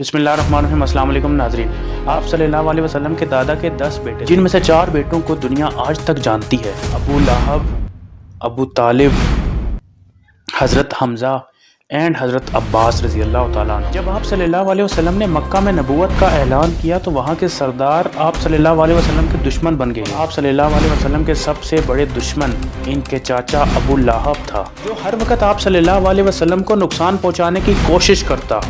बिस्मिल्लाहिर्रहमानिर्रहीम। अस्सलाम वालेकुम नाज़रीन। आप सल्लल्लाहु अलैहि वसल्लम के दादा के 10 बेटे, जिनमें से 4 बेटों को दुनिया आज तक जानती है। अबू लहब, अबू तालिब, हज़रत हमज़ा एंड हज़रत अब्बास रज़ी अल्लाह ताला अन्हु। जब आप सल्लल्लाहु अलैहि वसल्लम ने मक्का में नबूवत का ऐलान किया तो वहाँ के सरदार आप सल्लल्लाहु अलैहि वसल्लम के दुश्मन बन गए। आप सल्लल्लाहु अलैहि वसल्लम के सबसे बड़े दुश्मन इनके चाचा अबू लहब था, जो हर वक्त आप सल्लल्लाहु अलैहि वसल्लम को नुकसान पहुँचाने की कोशिश करता,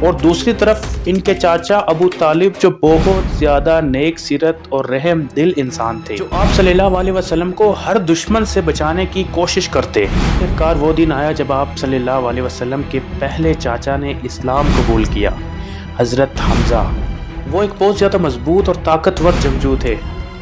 और दूसरी तरफ इनके चाचा अबू तालिब जो बहुत ज़्यादा नेक सीरत और रहम दिल इंसान थे, जो आप सल्लल्लाहु अलैहि वसल्लम को हर दुश्मन से बचाने की कोशिश करते। आखिरकार वो दिन आया जब आप सल्लल्लाहु अलैहि वसल्लम के पहले चाचा ने इस्लाम कबूल किया, हज़रत हमज़ा। वो एक बहुत ज़्यादा मजबूत और ताकतवर जंगजू थे।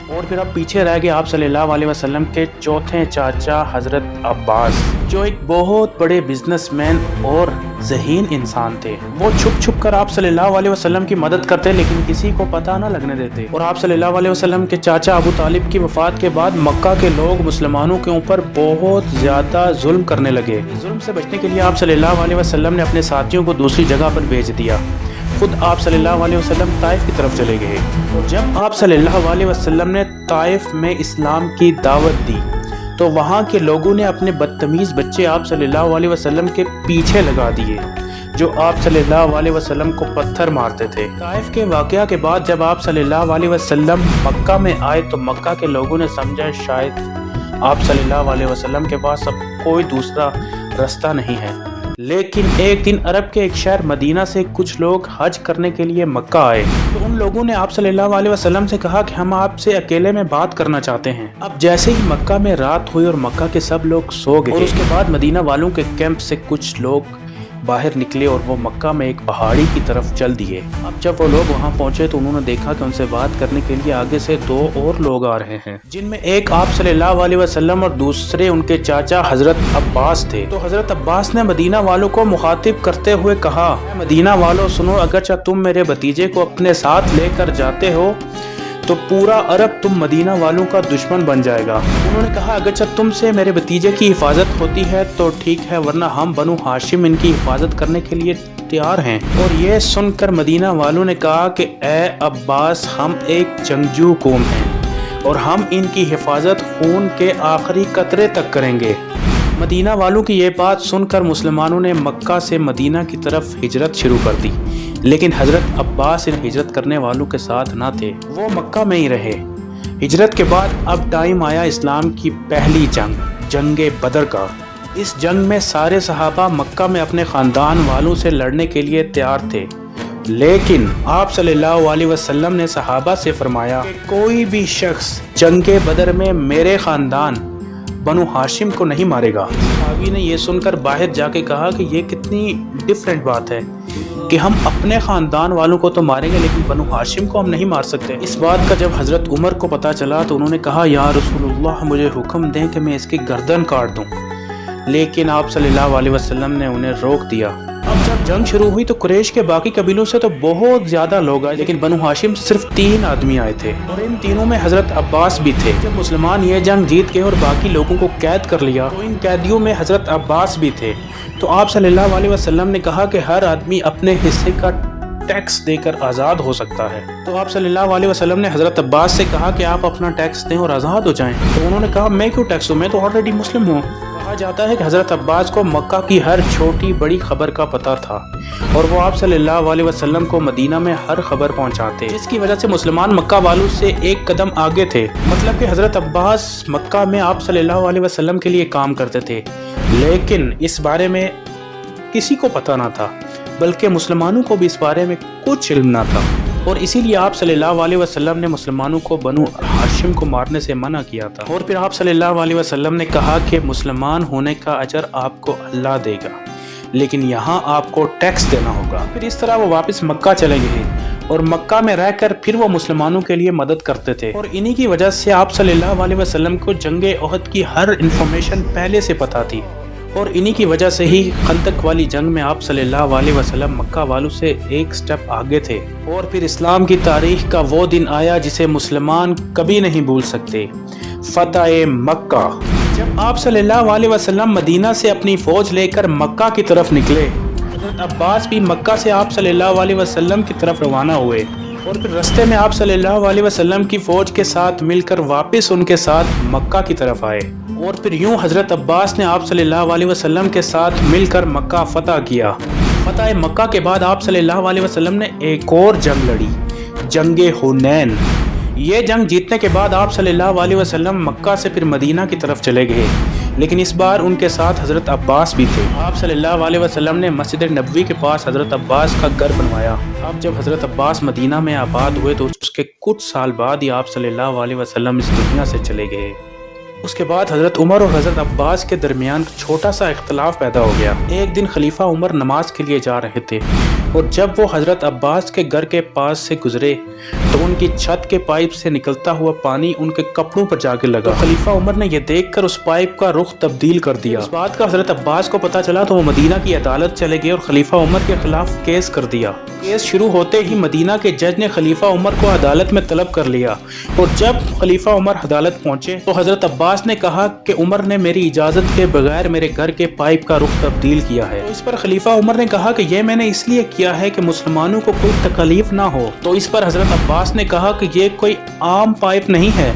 और फिर अब पीछे रह गए आप सल्लल्लाहु अलैहि वसल्लम के चौथे चाचा हज़रत अब्बास, जो एक बहुत बड़े बिजनेसमैन और ज़हीन इंसान थे। वो छुप छुप कर आप सल्लल्लाहु अलैहि वसल्लम की मदद करते, लेकिन किसी को पता ना लगने देते। और आप सल्लल्लाहु अलैहि वसल्लम के चाचा अबू तालिब की वफ़ात के बाद मक्का के लोग मुसलमानों के ऊपर बहुत ज़्यादा जुल्म करने लगे। जुल्म से बचने के लिए आप सल्लल्लाहु अलैहि वसल्लम ने अपने साथियों को दूसरी जगह पर भेज दिया। खुद आप सल्लल्लाहु अलैहि वसल्लम ताइफ की तरफ चले गए। और जब आप सल्लल्लाहु अलैहि वसल्लम ने ताइफ में इस्लाम की दावत दी तो वहाँ के लोगों ने अपने बदतमीज़ बच्चे आप सल्लल्लाहु अलैहि वसल्लम के पीछे लगा दिए, जो आप सल्लल्लाहु अलैहि वसल्लम को पत्थर मारते थे। ताइफ के वाक़या के बाद जब आप सल्लल्लाहु अलैहि वसल्लम मक्का में आए तो मक्का के लोगों ने समझा शायद आप सल्लल्लाहु अलैहि वसल्लम के पास अब कोई दूसरा रास्ता नहीं है। लेकिन एक दिन अरब के एक शहर मदीना से कुछ लोग हज करने के लिए मक्का आए, तो उन लोगों ने आप सल्लल्लाहु अलैहि वसल्लम से कहा कि हम आपसे अकेले में बात करना चाहते हैं। अब जैसे ही मक्का में रात हुई और मक्का के सब लोग सो गए, और उसके बाद मदीना वालों के कैंप से कुछ लोग बाहर निकले और वो मक्का में एक पहाड़ी की तरफ चल दिए। अब जब वो लोग वहाँ पहुँचे तो उन्होंने देखा कि उनसे बात करने के लिए आगे से 2 और लोग आ रहे हैं, जिनमें एक आप सल्लल्लाहु अलैहि वसल्लम और दूसरे उनके चाचा हज़रत अब्बास थे। तो हज़रत अब्बास ने मदीना वालों को मुखातिब करते हुए कहा, मदीना वालों सुनो, अगरचे तुम मेरे भतीजे को अपने साथ लेकर जाते हो तो पूरा अरब तुम मदीना वालों का दुश्मन बन जाएगा। उन्होंने कहा, अगरचे तुमसे मेरे भतीजे की हिफाजत होती है तो ठीक है, वरना हम बनु हाशिम इनकी हिफाजत करने के लिए तैयार हैं। और ये सुनकर मदीना वालों ने कहा कि ए अब्बास, हम एक जंगजू कौम हैं और हम इनकी हिफाजत खून के आखिरी कतरे तक करेंगे। मदीना वालों की ये बात सुनकर मुसलमानों ने मक्का से मदीना की तरफ हिजरत शुरू कर दी, लेकिन हज़रत अब्बास इन हिजरत करने वालों के साथ ना थे, वो मक्का में ही रहे। हिजरत के बाद अब टाइम आया इस्लाम की पहली जंग, जंगे बदर का। इस जंग में सारे सहाबा मक्का में अपने ख़ानदान वालों से लड़ने के लिए तैयार थे, लेकिन आप सल्लल्लाहु अलैहि वसल्लम ने सहाबा से फरमाया कि कोई भी शख्स जंगे बदर में मेरे ख़ानदान बनु हाशिम को नहीं मारेगा। सहाबी ने यह सुनकर बाहर जाके कहा कि ये कितनी डिफरेंट बात है कि हम अपने ख़ानदान वालों को तो मारेंगे लेकिन बनु हाशिम को हम नहीं मार सकते। इस बात का जब हज़रत उमर को पता चला तो उन्होंने कहा, या रसूलुल्लाह, मुझे हुक्म दें कि मैं इसकी गर्दन काट दूं। लेकिन आप सल्लल्लाहु अलैहि वसल्लम ने उन्हें रोक दिया। अब जब जंग शुरू हुई तो कुरैश के बाकी कबीलों से तो बहुत ज़्यादा लोग आए, लेकिन बनु हाशिम से सिर्फ 3 आदमी आए थे, और इन तीनों में हज़रत अब्बास भी थे। जब मुसलमान ये जंग जीत गए और बाकी लोगों को कैद कर लिया तो इन कैदियों में हज़रत अब्बास भी थे। तो आप सल्लल्लाहु अलैहि वसल्लम ने कहा कि हर आदमी अपने हिस्से का टैक्स देकर आज़ाद हो सकता है। तो आप सल्लल्लाहु अलैहि वसल्लम ने हज़रत अब्बास से कहा कि आप अपना टैक्स दें और आज़ाद हो जाएं। तो उन्होंने कहा, मैं क्यों टैक्स दूं, मैं तो ऑलरेडी मुस्लिम हूँ। कहा जाता है कि हज़रत अब्बास को मक्का की हर छोटी बड़ी खबर का पता था, और वो आप सल्लल्लाहु अलैहि वसल्लम को मदीना में हर खबर पहुँचाते, जिसकी वजह से मुसलमान मक्का वालों से एक कदम आगे थे। मतलब कि हज़रत अब्बास मक्का में आप सल्लल्लाहु अलैहि वसल्लम के लिए काम करते थे, लेकिन इस बारे में किसी को पता ना था, बल्कि मुसलमानों को भी इस बारे में कुछ इल्म ना था। और इसीलिए आप सल्लल्लाहु अलैहि वसल्लम ने मुसलमानों को बनु हाशिम को मारने से मना किया था। और फिर आप सल्लल्लाहु अलैहि वसल्लम ने कहा कि मुसलमान होने का अजर आपको अल्लाह देगा, लेकिन यहाँ आपको टैक्स देना होगा। फिर इस तरह वो वापस मक्का चले गए और मक्का में रहकर फिर वो मुसलमानों के लिए मदद करते थे। और इन्हीं की वजह से आप सल्लल्लाहु अलैहि वसल्लम को जंगे ओहद की हर इंफॉर्मेशन पहले से पता थी, और इन्हीं की वजह से ही खंदक वाली जंग में आप सल्लल्लाहु अलैहि वसल्लम मक्का वालों से एक स्टेप आगे थे। और फिर इस्लाम की तारीख का वो दिन आया जिसे मुसलमान कभी नहीं भूल सकते, फतह मक्का। जब आप सल्लल्लाहु अलैहि वसल्लम मदीना से अपनी फ़ौज लेकर मक्का की तरफ निकले حضرت عباس بھی مکہ سے آپ صلی اللہ علیہ وسلم کی طرف روانہ ہوئے اور پھر رستے میں آپ صلی اللہ علیہ وسلم کی فوج کے ساتھ مل کر واپس ان کے ساتھ مکہ کی طرف آئے اور پھر یوں حضرت عباس نے آپ صلی اللہ علیہ وسلم کے ساتھ مل کر مکہ فتح کیا۔ فتح مکہ کے بعد آپ صلی اللہ علیہ وسلم نے ایک اور جنگ لڑی، جنگ حنین۔ یہ جنگ جیتنے کے بعد آپ صلی اللہ علیہ وسلم مکہ سے پھر مدینہ کی طرف چلے گئے، لیکن اس بار ان کے ساتھ حضرت عباس بھی تھے۔ آپ صلی اللہ علیہ وسلم نے مسجد نبوی کے پاس حضرت عباس کا گھر بنوایا۔ اب جب حضرت عباس مدینہ میں آباد ہوئے تو اس کے کچھ سال بعد ہی آپ صلی اللہ علیہ وسلم اس دنیا سے چلے گئے۔ اس کے بعد حضرت عمر اور حضرت عباس کے درمیان چھوٹا سا اختلاف پیدا ہو گیا۔ ایک دن خلیفہ عمر نماز کے لیے جا رہے تھے اور جب وہ حضرت عباس کے گھر کے پاس سے گزرے تو ان کی چھت کے پائپ سے نکلتا ہوا پانی ان کے کپڑوں پر جا کے لگا۔ خلیفہ عمر نے یہ دیکھ کر اس پائپ کا رخ تبدیل کر دیا۔ اس بات کا حضرت عباس کو پتہ چلا تو وہ مدینہ کی عدالت چلے گئے اور خلیفہ عمر کے خلاف کیس کر دیا۔ کیس شروع ہوتے ہی مدینہ کے جج نے خلیفہ عمر کو عدالت میں طلب کر لیا اور جب خلیفہ عمر عدالت پہنچے تو حضرت عباس نے کہا کہ عمر نے میری اجازت کے بغیر میرے گھر کے پائپ کا رخ تبدیل کیا ہے۔ اس پر خلیفہ عمر نے کہا کہ یہ میں نے اس لیے کیا ہے کہ مسلمانوں کو کوئی تکلیف نہ ہو۔ تو اس پر حضرت عباس نے کہا کہ یہ کوئی عام پائپ نہیں ہے،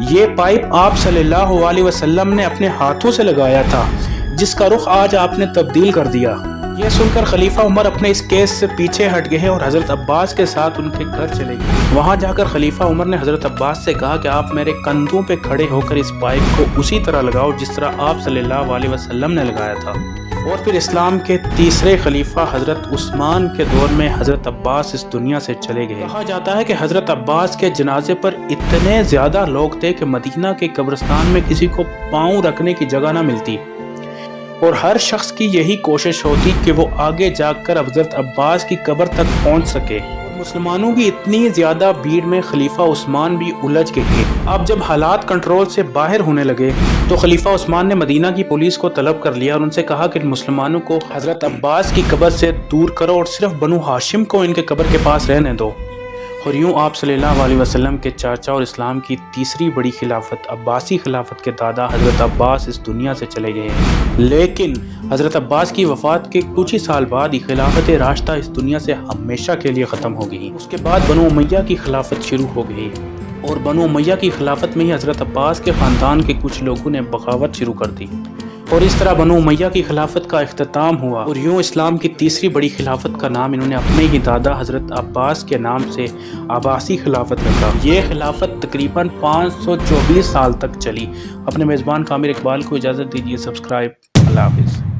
یہ پائپ آپ صلی اللہ علیہ وسلم نے اپنے ہاتھوں سے لگایا تھا جس کا رخ آج آپ نے تبدیل کر دیا۔ یہ سن کر خلیفہ عمر اپنے اس کیس سے پیچھے ہٹ گئے اور حضرت عباس کے ساتھ ان کے گھر چلے گئے۔ وہاں جا کر خلیفہ عمر نے حضرت عباس سے کہا کہ آپ میرے کندھوں پہ کھڑے ہو کر اس پائپ کو اسی طرح لگاؤ جس طرح آپ صلی اللہ علیہ وسلم نے لگایا تھا۔ اور پھر اسلام کے تیسرے خلیفہ حضرت عثمان کے دور میں حضرت عباس اس دنیا سے چلے گئے۔ کہا جاتا ہے کہ حضرت عباس کے جنازے پر اتنے زیادہ لوگ تھے کہ مدینہ کے قبرستان میں کسی کو پاؤں رکھنے کی جگہ نہ ملتی اور ہر شخص کی یہی کوشش ہوتی کہ وہ آگے جا کر حضرت عباس کی قبر تک پہنچ سکے۔ مسلمانوں کی اتنی زیادہ بھیڑ میں خلیفہ عثمان بھی الجھ گئے۔ اب جب حالات کنٹرول سے باہر ہونے لگے تو خلیفہ عثمان نے مدینہ کی پولیس کو طلب کر لیا اور ان سے کہا کہ مسلمانوں کو حضرت عباس کی قبر سے دور کرو اور صرف بنو ہاشم کو ان کے قبر کے پاس رہنے دو۔ اور یوں آپ صلی اللہ علیہ وسلم کے چاچا اور اسلام کی تیسری بڑی خلافت عباسی خلافت کے دادا حضرت عباس اس دنیا سے چلے گئے۔ لیکن حضرت عباس کی وفات کے کچھ ہی سال بعد ہی خلافت راشدہ اس دنیا سے ہمیشہ کے لیے ختم ہو گئی۔ اس کے بعد بنو امیہ کی خلافت شروع ہو گئی اور بنو امیہ کی خلافت میں ہی حضرت عباس کے خاندان کے کچھ لوگوں نے بغاوت شروع کر دی اور اس طرح بنو امیہ کی خلافت کا اختتام ہوا اور یوں اسلام کی تیسری بڑی خلافت کا نام انہوں نے اپنے ہی دادا حضرت عباس کے نام سے عباسی خلافت رکھا۔ یہ خلافت تقریباً 524 سال تک چلی۔ اپنے میزبان کامر اقبال کو اجازت دیجیے۔ سبسکرائب۔ اللہ حافظ۔